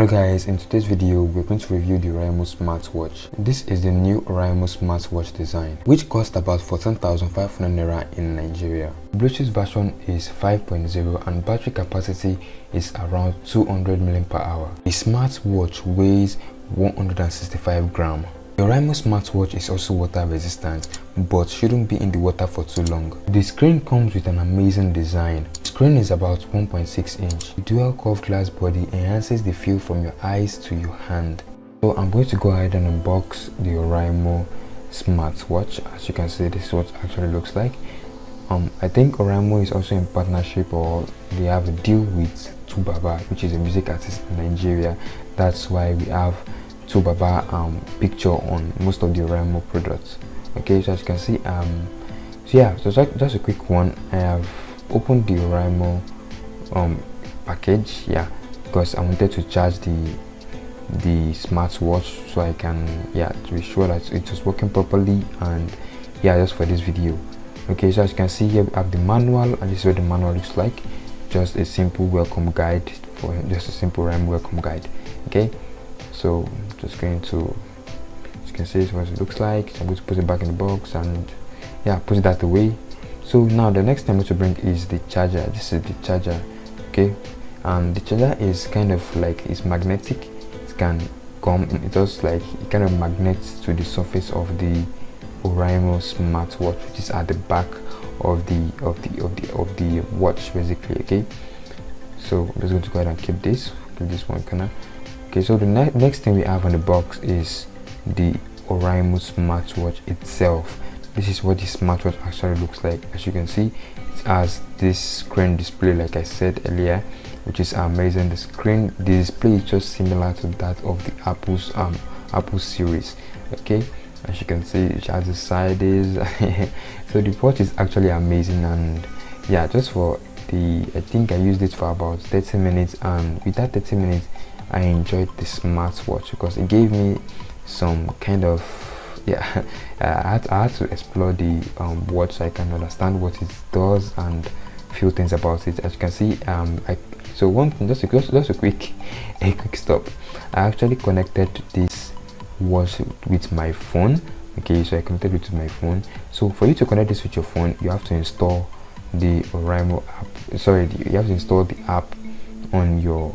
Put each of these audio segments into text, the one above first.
Hello guys, in today's video we're going to review the Oraimo smartwatch. This is the new Oraimo smartwatch design, which costs about 14,500 naira in Nigeria. Bluetooth version is 5.0 and battery capacity is around 200 mAh. The smartwatch weighs 165 grams. The Oraimo smartwatch is also water resistant but shouldn't be in the water for too long. The screen comes with an amazing design. The screen is about 1.6 inch. The dual curved glass body enhances the feel from your eyes to your hand. So I'm going to go ahead and unbox the Oraimo smartwatch. As you can see, this is what it actually looks like. I think Oraimo is also in partnership, or they have a deal with Tubaba, which is a music artist in Nigeria. That's why we have Tubaba picture on most of the Oraimo products. Okay, so as you can see, so yeah, so just a quick one. I have opened the Oraimo package, yeah, because I wanted to charge the smartwatch so I can, yeah, to be sure that it was working properly, and yeah, just for this video. Okay, so as you can see here, we have the manual, and this is what the manual looks like. Just a simple welcome guide just a simple Oraimo welcome guide. Okay, so just going to, as you can see, this is what it looks like. So I'm going to put it back in the box and yeah, put it that away. So now the next thing I'm going to bring is the charger. This is the charger. Okay, and the charger is kind of like, it's magnetic. It can come, it does like, it kind of magnets to the surface of the Oraimo smartwatch, which is at the back of the watch basically. Okay, so I'm just going to go ahead and keep this one corner. Okay, so the next thing we have on the box is the Oraimo smartwatch itself. This is what the smartwatch actually looks like. As you can see, it has this screen display, like I said earlier, which is amazing. The display is just similar to that of the Apple series. Okay, as you can see, it has the sides. So the watch is actually amazing, and yeah, just for I think I used it for about 30 minutes, and with that 30 minutes I enjoyed the smartwatch because it gave me some kind of, yeah, I had to explore the watch so I can understand what it does and few things about it. As you can see, so one thing, just a quick stop. I actually connected this watch with my phone. Okay, so I connected it with my phone. So for you to connect this with your phone, you have to install the Oraimo app. Sorry, you have to install the app on your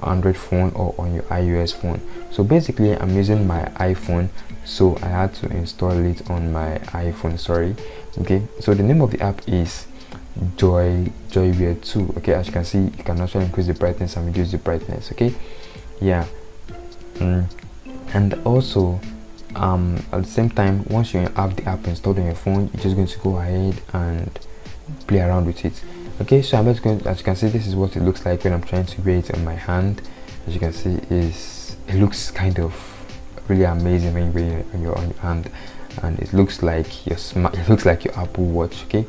Android phone or on your iOS phone. So basically I'm using my iPhone, so I had to install it on my iPhone. Sorry. Okay, so the name of the app is Joywear 2. Okay, as you can see, you can also increase the brightness and reduce the brightness. Okay, yeah, and also at the same time, once you have the app installed on your phone, you're just going to go ahead and play around with it. Okay, so I'm just going, as you can see, this is what it looks like when I'm trying to wear it on my hand. As you can see, it looks kind of really amazing when you wear it on your hand, and it looks like your Apple Watch. Okay,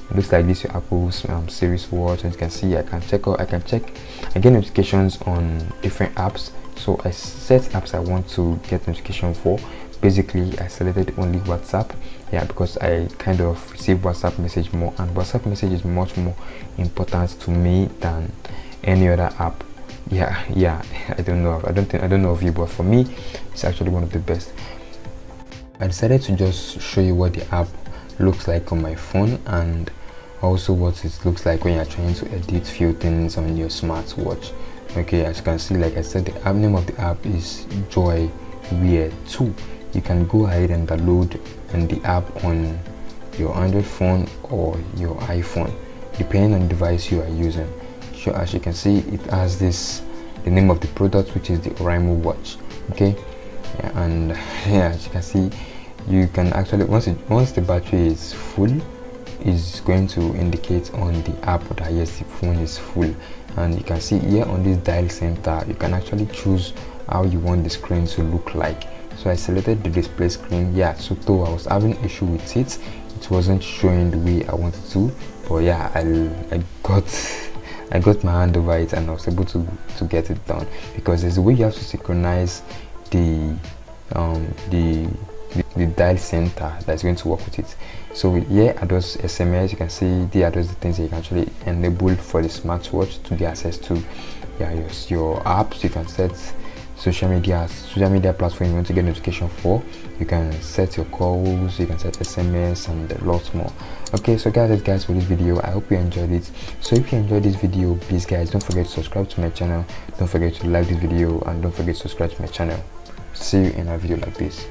it looks like this your Apple series watch. As you can see, I get notifications on different apps. So I set apps I want to get notification for. Basically, I selected only WhatsApp, yeah, because I kind of receive WhatsApp message more, and WhatsApp message is much more important to me than any other app. Yeah, I don't know of you, but for me, it's actually one of the best. I decided to just show you what the app looks like on my phone, and also what it looks like when you're trying to edit few things on your smartwatch. Okay, as you can see, like I said, the app name of the app is Joywear 2. You can go ahead and download the app on your Android phone or your iPhone, depending on the device you are using. So as you can see, it has the name of the product, which is the Oraimo watch. Okay, yeah, and yeah, as you can see, you can actually, once the battery is full, is going to indicate on the app that yes, the phone is full. And you can see here on this dial center, you can actually choose how you want the screen to look like. So I selected the display screen. Yeah, so though I was having issue with it wasn't showing the way I wanted to, but yeah, I got my hand over it, and I was able to get it done, because there's a way you have to synchronize the the dial center that's going to work with it. So here are those SMS. You can see they are those the things that you can actually enable for the smartwatch to be access to. Yeah, your apps. You can set social media platform you want to get notification for. You can set your calls, you can set SMS, and lots more. Okay, so guys, for this video, I hope you enjoyed it. So if you enjoyed this video, please guys, don't forget to subscribe to my channel, don't forget to like this video, and don't forget to subscribe to my channel. See you in a video like this.